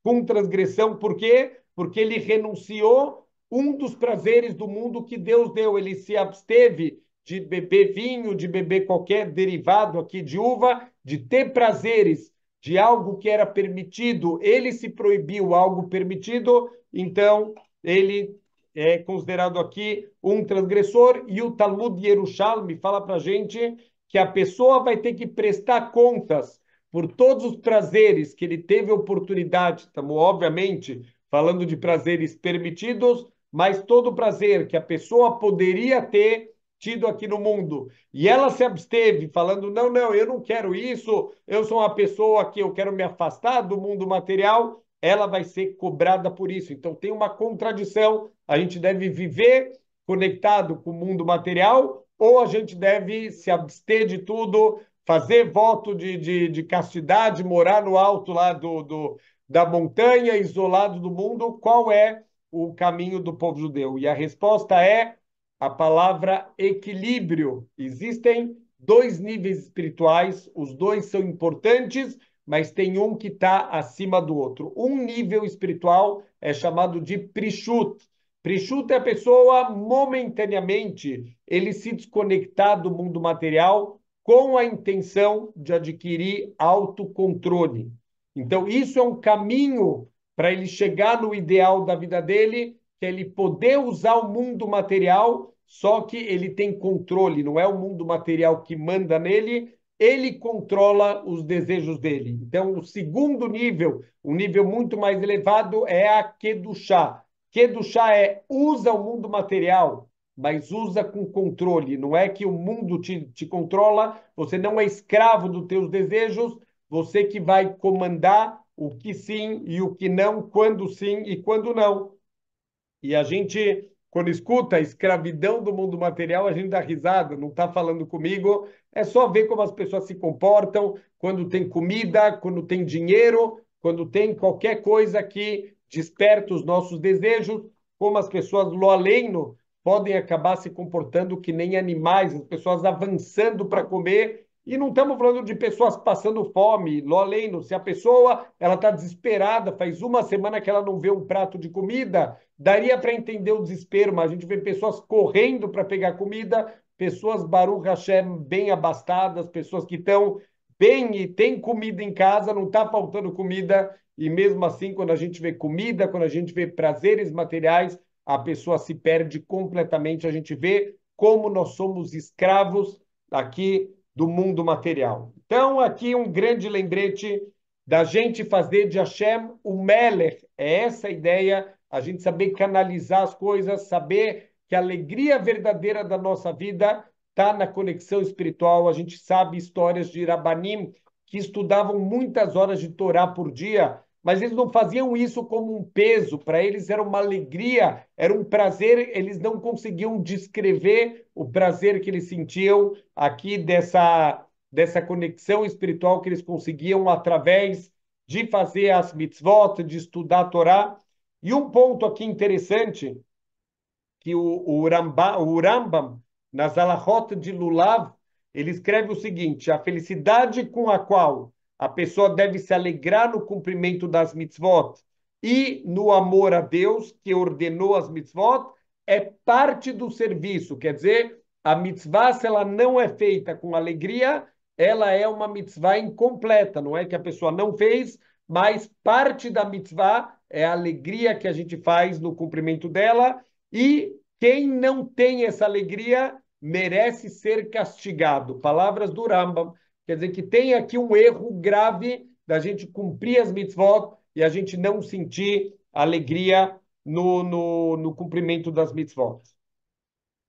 com transgressão. Por quê? Porque ele renunciou um dos prazeres do mundo que Deus deu. Ele se absteve de beber vinho, de beber qualquer derivado aqui de uva, de ter prazeres de algo que era permitido. Ele se proibiu algo permitido, então ele é considerado aqui um transgressor. E o Talmud Yerushalmi fala para a gente que a pessoa vai ter que prestar contas por todos os prazeres que ele teve oportunidade. Estamos, obviamente, falando de prazeres permitidos, mas todo prazer que a pessoa poderia ter tido aqui no mundo. E ela se absteve, falando: não, não, eu não quero isso, eu sou uma pessoa que eu quero me afastar do mundo material, ela vai ser cobrada por isso. Então tem uma contradição. A gente deve viver conectado com o mundo material, ou a gente deve se abster de tudo, fazer voto de castidade, morar no alto lá da montanha, isolado do mundo. Qual é o caminho do povo judeu? E a resposta é a palavra equilíbrio. Existem dois níveis espirituais, os dois são importantes, mas tem um que está acima do outro. Um nível espiritual é chamado de Prishut. Prishut é a pessoa, momentaneamente, ele se desconectar do mundo material com a intenção de adquirir autocontrole. Então, isso é um caminho para ele chegar no ideal da vida dele, que é ele poder usar o mundo material, só que ele tem controle, não é o mundo material que manda nele, ele controla os desejos dele. Então, o segundo nível, um nível muito mais elevado, é a Kedushá. Kedushá é usa o mundo material, mas usa com controle. Não é que o mundo te controla, você não é escravo dos teus desejos, você que vai comandar o que sim e o que não, quando sim e quando não. E a gente, quando escuta a escravidão do mundo material, a gente dá risada, não está falando comigo. É só ver como as pessoas se comportam quando tem comida, quando tem dinheiro, quando tem qualquer coisa que desperta os nossos desejos, como as pessoas lo aleno podem acabar se comportando que nem animais, as pessoas avançando para comer. E não estamos falando de pessoas passando fome, lo aleno. Se a pessoa ela está desesperada, faz uma semana que ela não vê um prato de comida, daria para entender o desespero, mas a gente vê pessoas correndo para pegar comida, pessoas Baruch Hashem bem abastadas, pessoas que estão bem e têm comida em casa, não está faltando comida, e mesmo assim, quando a gente vê comida, quando a gente vê prazeres materiais, a pessoa se perde completamente. A gente vê como nós somos escravos aqui do mundo material. Então, aqui um grande lembrete da gente fazer de Hashem o Melech. É essa a ideia, a gente saber canalizar as coisas, saber que a alegria verdadeira da nossa vida está na conexão espiritual. A gente sabe histórias de Rabanim que estudavam muitas horas de Torá por dia, mas eles não faziam isso como um peso, para eles era uma alegria, era um prazer, eles não conseguiam descrever o prazer que eles sentiam aqui dessa conexão espiritual que eles conseguiam através de fazer as mitzvot, de estudar a Torá. E um ponto aqui interessante, que o Rambam, nas Alahot de Lulav, ele escreve o seguinte: a felicidade com a qual a pessoa deve se alegrar no cumprimento das mitzvot e no amor a Deus, que ordenou as mitzvot, é parte do serviço. Quer dizer, a mitzvah, se ela não é feita com alegria, ela é uma mitzvah incompleta. Não é que a pessoa não fez, mas parte da mitzvah é a alegria que a gente faz no cumprimento dela, e quem não tem essa alegria merece ser castigado. Palavras do Rambam. Quer dizer que tem aqui um erro grave da gente cumprir as mitzvot e a gente não sentir alegria no cumprimento das mitzvot.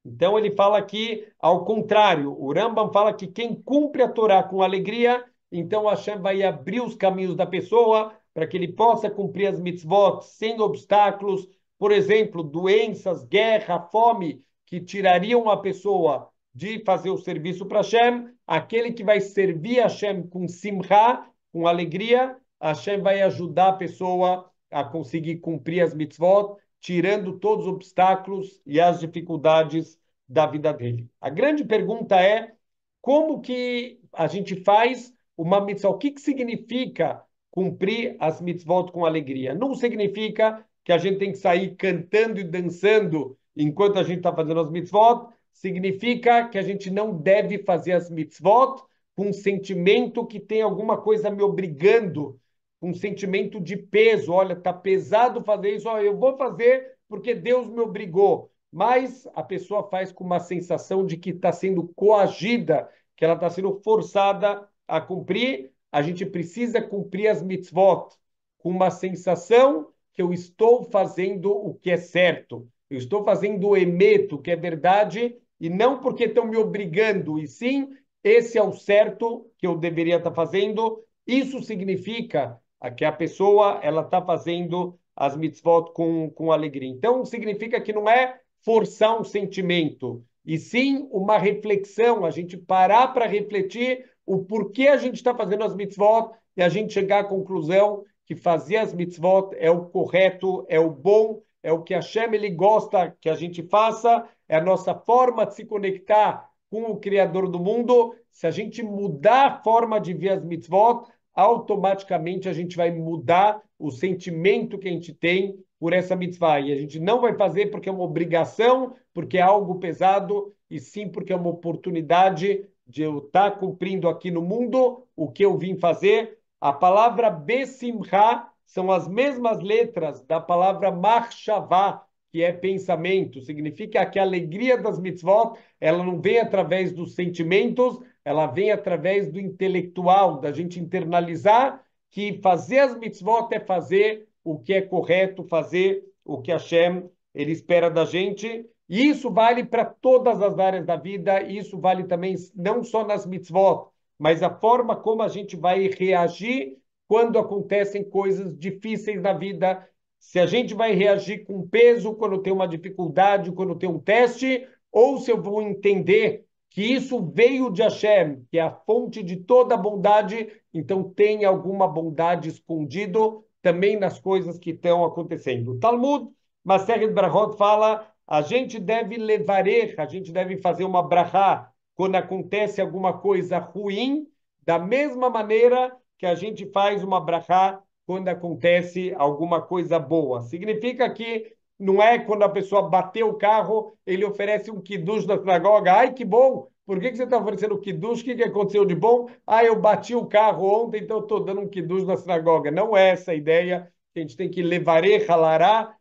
Então ele fala aqui ao contrário. O Rambam fala que quem cumpre a Torá com alegria, então Hashem vai abrir os caminhos da pessoa para que ele possa cumprir as mitzvot sem obstáculos, por exemplo, doenças, guerra, fome, que tirariam a pessoa de fazer o serviço para Hashem, aquele que vai servir a Hashem com simcha, com alegria, Hashem vai ajudar a pessoa a conseguir cumprir as mitzvot, tirando todos os obstáculos e as dificuldades da vida dele. A grande pergunta é como que a gente faz uma mitzvah? O que que significa cumprir as mitzvot com alegria? Não significa que a gente tem que sair cantando e dançando enquanto a gente está fazendo as mitzvot. Significa que a gente não deve fazer as mitzvot com um sentimento que tem alguma coisa me obrigando, com um sentimento de peso. Olha, está pesado fazer isso, eu vou fazer porque Deus me obrigou. Mas a pessoa faz com uma sensação de que está sendo coagida, que ela está sendo forçada a cumprir. A gente precisa cumprir as mitzvot com uma sensação que eu estou fazendo o que é certo. Eu estou fazendo o emeto, que é verdade, e não porque estão me obrigando, e sim, esse é o certo que eu deveria estar fazendo. Isso significa que a pessoa ela está fazendo as mitzvot com alegria. Então, significa que não é forçar um sentimento, e sim uma reflexão, a gente parar para refletir o porquê a gente está fazendo as mitzvot e a gente chegar à conclusão que fazer as mitzvot é o correto, é o bom, é o que Hashem ele gosta que a gente faça, é a nossa forma de se conectar com o Criador do mundo. Se a gente mudar a forma de ver as mitzvot, automaticamente a gente vai mudar o sentimento que a gente tem por essa mitzvah. E a gente não vai fazer porque é uma obrigação, porque é algo pesado, e sim porque é uma oportunidade de eu estar cumprindo aqui no mundo o que eu vim fazer. A palavra besimcha são as mesmas letras da palavra machshavá, que é pensamento. Significa que a alegria das mitzvot, ela não vem através dos sentimentos, ela vem através do intelectual, da gente internalizar que fazer as mitzvot é fazer o que é correto, fazer o que Hashem ele espera da gente. E isso vale para todas as áreas da vida, isso vale também não só nas mitzvot, mas a forma como a gente vai reagir quando acontecem coisas difíceis na vida. Se a gente vai reagir com peso quando tem uma dificuldade, quando tem um teste, ou se eu vou entender que isso veio de Hashem, que é a fonte de toda a bondade, então tem alguma bondade escondido também nas coisas que estão acontecendo. O Talmud, Masechet Brachot, fala a gente deve levarer, a gente deve fazer uma brachá quando acontece alguma coisa ruim, da mesma maneira que a gente faz uma brachá quando acontece alguma coisa boa. Significa que não é quando a pessoa bateu o carro, ele oferece um kiddush na sinagoga. Ai, que bom! Por que você está oferecendo kiddush? O que aconteceu de bom? Ah, eu bati o carro ontem, então estou dando um kiddush na sinagoga. Não é essa a ideia. A gente tem que levarei halará,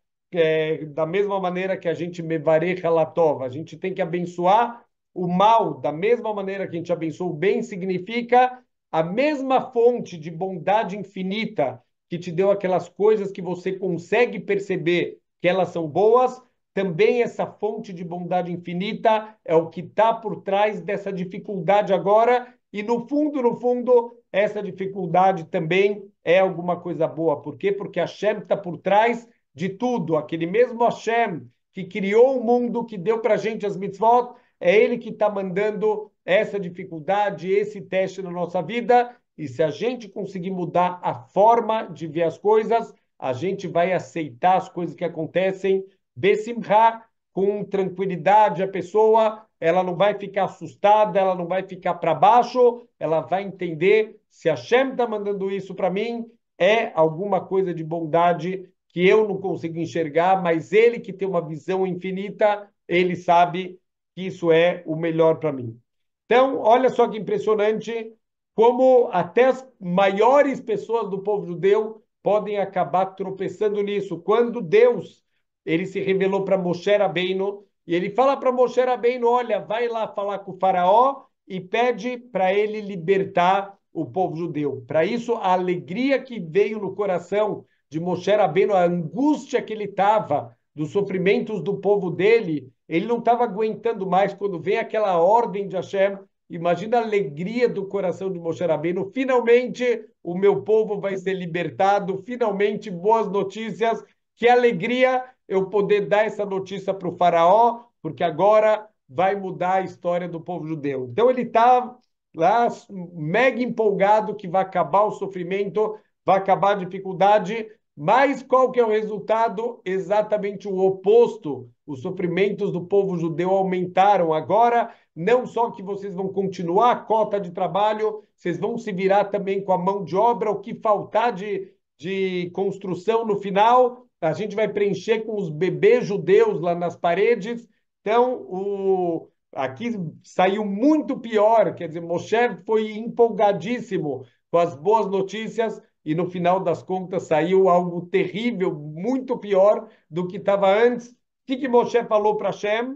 da mesma maneira que a gente mevarei halatov. A gente tem que abençoar o mal da mesma maneira que a gente abençoa o bem. Significa a mesma fonte de bondade infinita que te deu aquelas coisas que você consegue perceber que elas são boas, também essa fonte de bondade infinita é o que está por trás dessa dificuldade agora, e no fundo, essa dificuldade também é alguma coisa boa. Por quê? Porque Hashem está por trás de tudo. Aquele mesmo Hashem que criou o mundo, que deu para a gente as mitzvot, é ele que está mandando essa dificuldade, esse teste na nossa vida. E se a gente conseguir mudar a forma de ver as coisas, a gente vai aceitar as coisas que acontecem, besimcha, com tranquilidade. A pessoa ela não vai ficar assustada, ela não vai ficar para baixo, ela vai entender se a Hashem está mandando isso para mim, é alguma coisa de bondade que eu não consigo enxergar, mas ele que tem uma visão infinita, ele sabe que isso é o melhor para mim. Então, olha só que impressionante como até as maiores pessoas do povo judeu podem acabar tropeçando nisso. Quando Deus ele se revelou para Moshe Rabbeinu e ele fala para Moshe Rabbeinu, olha, vai lá falar com o faraó e pede para ele libertar o povo judeu. Para isso, a alegria que veio no coração de Moshe Rabbeinu, a angústia que ele estava dos sofrimentos do povo dele, ele não estava aguentando mais quando vem aquela ordem de Hashem. Imagina a alegria do coração de Moshe Rabbeinu. Finalmente o meu povo vai ser libertado. Finalmente boas notícias. Que alegria eu poder dar essa notícia para o faraó, porque agora vai mudar a história do povo judeu. Então ele está lá mega empolgado que vai acabar o sofrimento, vai acabar a dificuldade, mas qual que é o resultado? Exatamente o oposto. Os sofrimentos do povo judeu aumentaram. Agora, não só que vocês vão continuar a cota de trabalho, vocês vão se virar também com a mão de obra, o que faltar de construção no final, a gente vai preencher com os bebês judeus lá nas paredes. Então, aqui saiu muito pior, quer dizer, Moshe foi empolgadíssimo com as boas notícias e no final das contas saiu algo terrível, muito pior do que estava antes. O que Moshe falou para Hashem?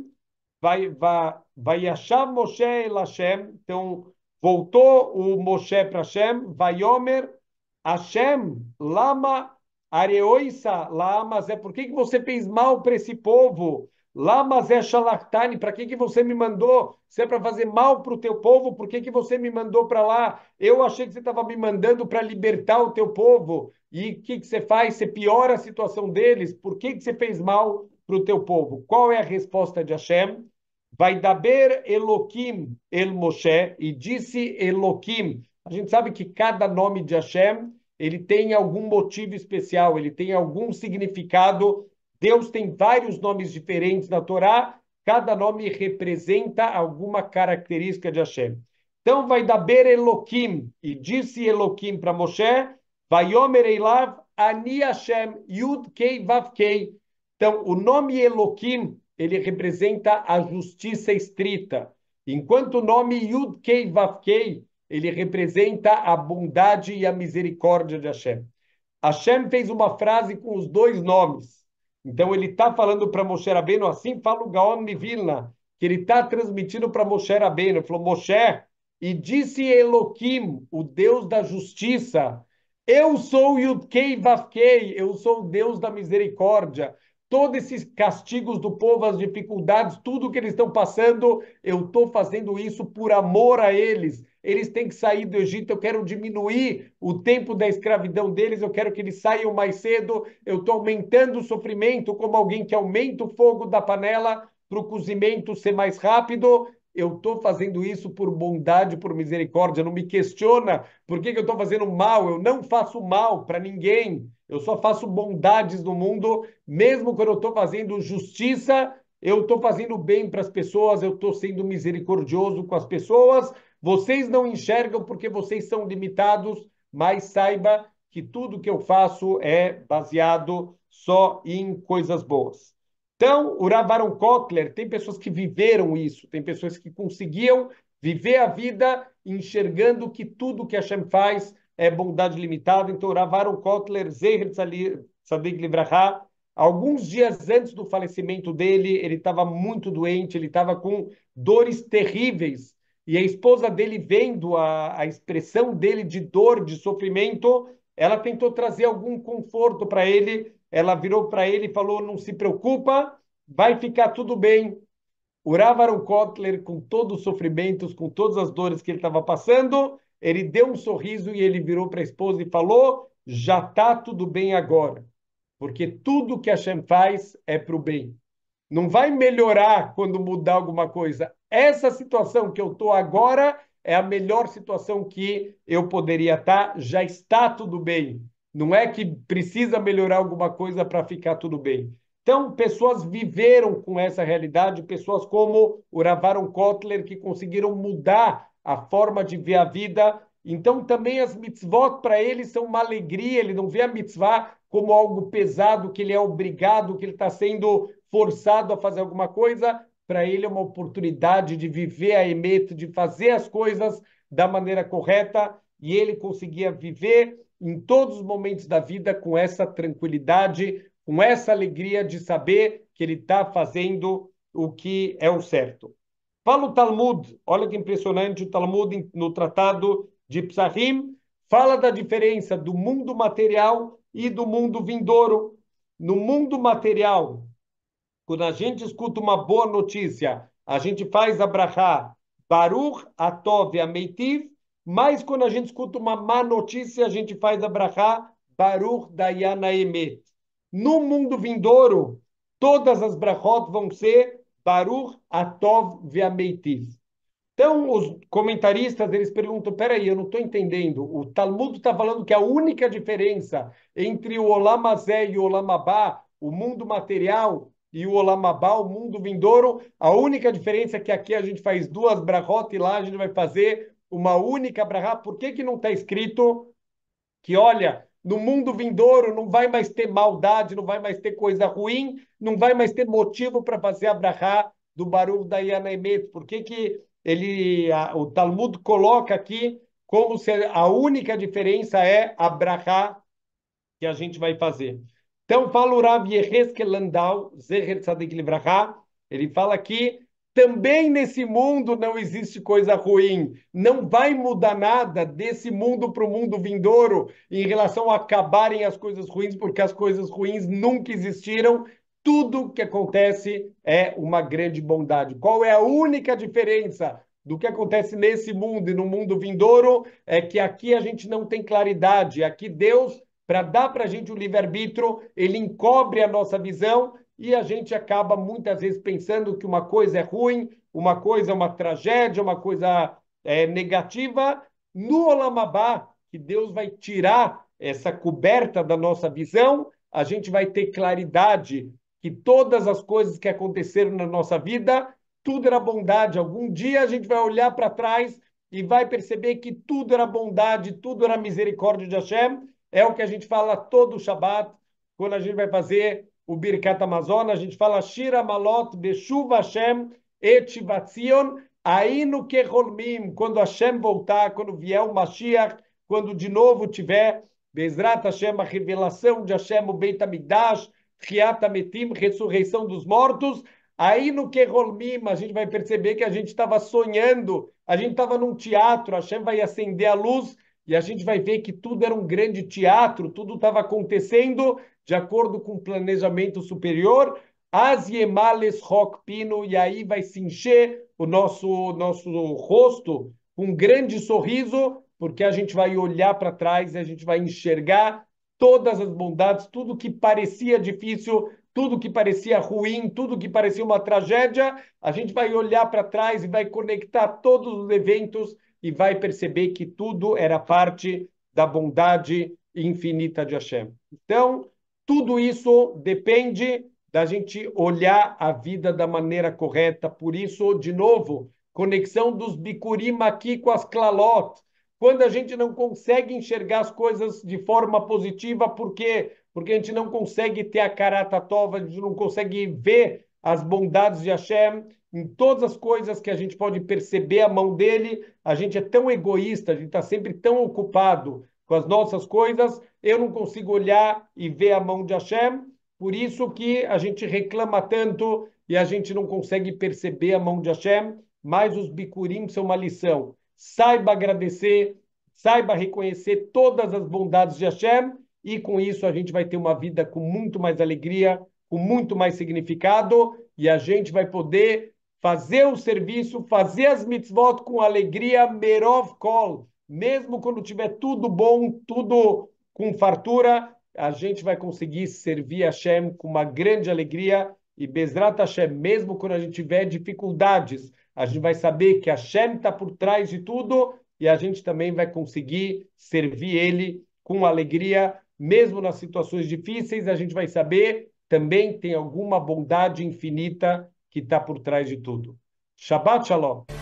Vai achar Moshe el Hashem. Então, voltou o Moshe para Hashem. Vai Omer Hashem, lama areoisa, lama Zé. Por que você fez mal para esse povo? Lama Zé Shalachthani, para que você me mandou? Se é para fazer mal para o teu povo, por que você me mandou para lá? Eu achei que você estava me mandando para libertar o teu povo. E o que você faz? Você piora a situação deles. Por que você fez mal para o teu povo? Qual é a resposta de Hashem? Vai daber Eloquim el Moshe, e disse Eloquim. A gente sabe que cada nome de Hashem, ele tem algum motivo especial, ele tem algum significado. Deus tem vários nomes diferentes na Torá, cada nome representa alguma característica de Hashem. Então vai daber Eloquim, e disse Eloquim para Moshe, vai Omer Eilav, Ani Hashem, Yud Kei Vav Kei. Então, o nome Eloquim, ele representa a justiça estrita, enquanto o nome Yud Kei Vav Kei, ele representa a bondade e a misericórdia de Hashem. Hashem fez uma frase com os dois nomes. Então, ele está falando para Moshe Rabbeinu, assim fala o Gaon de Vilna, que ele está transmitindo para Moshe Rabbeinu. Ele falou, Moshe, e disse Eloquim, o Deus da justiça, eu sou o Yudkei Vavkei, eu sou o Deus da misericórdia. Todos esses castigos do povo, as dificuldades, tudo que eles estão passando, eu estou fazendo isso por amor a eles. Eles têm que sair do Egito, eu quero diminuir o tempo da escravidão deles, eu quero que eles saiam mais cedo, eu estou aumentando o sofrimento, como alguém que aumenta o fogo da panela para o cozimento ser mais rápido. Eu estou fazendo isso por bondade, por misericórdia. Não me questiona por que eu estou fazendo mal. Eu não faço mal para ninguém. Eu só faço bondades no mundo. Mesmo quando eu estou fazendo justiça, eu estou fazendo bem para as pessoas. Eu estou sendo misericordioso com as pessoas. Vocês não enxergam porque vocês são limitados, mas saiba que tudo que eu faço é baseado só em coisas boas. Então, o Rav Aaron Kotler, tem pessoas que viveram isso, tem pessoas que conseguiam viver a vida enxergando que tudo que Hashem faz é bondade limitada. Então, o Rav Aaron Kotler, Zecher Tzadik Livrachá, alguns dias antes do falecimento dele, ele estava muito doente, ele estava com dores terríveis. E a esposa dele, vendo a expressão dele de dor, de sofrimento, ela tentou trazer algum conforto para ele. Ela virou para ele e falou: não se preocupa, vai ficar tudo bem. O Rav Aaron Kotler, com todos os sofrimentos, com todas as dores que ele estava passando, ele deu um sorriso e ele virou para a esposa e falou: já está tudo bem agora, porque tudo que Hashem faz é para o bem. Não vai melhorar quando mudar alguma coisa. Essa situação que eu estou agora é a melhor situação que eu poderia estar. Já está tudo bem. Não é que precisa melhorar alguma coisa para ficar tudo bem. Então, pessoas viveram com essa realidade, pessoas como o Rav Aaron Kotler, que conseguiram mudar a forma de ver a vida. Então, também as mitzvot para ele são uma alegria. Ele não vê a mitzvah como algo pesado, que ele é obrigado, que ele está sendo forçado a fazer alguma coisa. Para ele é uma oportunidade de viver a emet, de fazer as coisas da maneira correta, e ele conseguia viver em todos os momentos da vida com essa tranquilidade, com essa alegria de saber que ele está fazendo o que é o certo. Fala o Talmud, olha que impressionante o Talmud no Tratado de Psachim, fala da diferença do mundo material e do mundo vindouro. No mundo material, quando a gente escuta uma boa notícia, a gente faz a brachá Baruch Atov Ameitiv, mas quando a gente escuta uma má notícia, a gente faz a brachá Baruch Dayan Emet. No mundo vindouro, todas as brachot vão ser Baruch Atov Ve'ameitiv. Então, os comentaristas, eles perguntam, peraí, eu não estou entendendo. O Talmud está falando que a única diferença entre o Olam Hazé e o Olam Abá, o mundo material, e o Olam Abá, o mundo vindouro, a única diferença é que aqui a gente faz duas brachot e lá a gente vai fazer uma única brachá. Por que que não está escrito que, olha, no mundo vindouro não vai mais ter maldade, não vai mais ter coisa ruim, não vai mais ter motivo para fazer a brachá do Baruch Dayan Emet? Por que que o Talmud coloca aqui como se a única diferença é a brachá que a gente vai fazer? Então, fala o Rav Yehezkel Landau, Zecher Tzadik Livrachá, ele fala que também nesse mundo não existe coisa ruim. Não vai mudar nada desse mundo para o mundo vindouro em relação a acabarem as coisas ruins, porque as coisas ruins nunca existiram. Tudo que acontece é uma grande bondade. Qual é a única diferença do que acontece nesse mundo e no mundo vindouro? É que aqui a gente não tem claridade. Aqui Deus, para dar para a gente o livre-arbítrio, ele encobre a nossa visão e a gente acaba muitas vezes pensando que uma coisa é ruim, uma coisa é uma tragédia, uma coisa negativa. No Olam Abá, que Deus vai tirar essa coberta da nossa visão, a gente vai ter claridade que todas as coisas que aconteceram na nossa vida, tudo era bondade. Algum dia a gente vai olhar para trás e vai perceber que tudo era bondade, tudo era misericórdia de Hashem. É o que a gente fala todo Shabbat, quando a gente vai fazer o Birkat Hamazon, a gente fala Shira Malot Beshuv Hashem et Shivatzion, aí no Keholmim, quando Hashem voltar, quando vier o Mashiach, quando de novo tiver Bezrat Hashem, a revelação de Hashem, o Beit HaMikdash, Chiat HaMetim, ressurreição dos mortos, aí no Keholmim a gente vai perceber que a gente estava sonhando, a gente estava num teatro, Hashem vai acender a luz e a gente vai ver que tudo era um grande teatro, tudo estava acontecendo de acordo com o planejamento superior. As Yemales Rock Pino, e aí vai se encher o nosso rosto com um grande sorriso, porque a gente vai olhar para trás e a gente vai enxergar todas as bondades, tudo que parecia difícil, tudo que parecia ruim, tudo que parecia uma tragédia, a gente vai olhar para trás e vai conectar todos os eventos e vai perceber que tudo era parte da bondade infinita de Hashem. Então, tudo isso depende da gente olhar a vida da maneira correta. Por isso, de novo, conexão dos bikurim aqui com as klalot. Quando a gente não consegue enxergar as coisas de forma positiva, por quê? Porque a gente não consegue ter a karata tova, a gente não consegue ver as bondades de Hashem em todas as coisas que a gente pode perceber a mão dele. A gente é tão egoísta, a gente está sempre tão ocupado com as nossas coisas, eu não consigo olhar e ver a mão de Hashem, por isso que a gente reclama tanto e a gente não consegue perceber a mão de Hashem, mas os bikurim são uma lição. Saiba agradecer, saiba reconhecer todas as bondades de Hashem, e com isso a gente vai ter uma vida com muito mais alegria, com muito mais significado, e a gente vai poder fazer o serviço, fazer as mitzvot com alegria, merov kol. Mesmo quando tiver tudo bom, tudo com fartura, a gente vai conseguir servir a Hashem com uma grande alegria. E Bezrat Hashem, mesmo quando a gente tiver dificuldades, a gente vai saber que Hashem está por trás de tudo e a gente também vai conseguir servir Ele com alegria, mesmo nas situações difíceis, a gente vai saber também tem alguma bondade infinita que está por trás de tudo. Shabbat Shalom.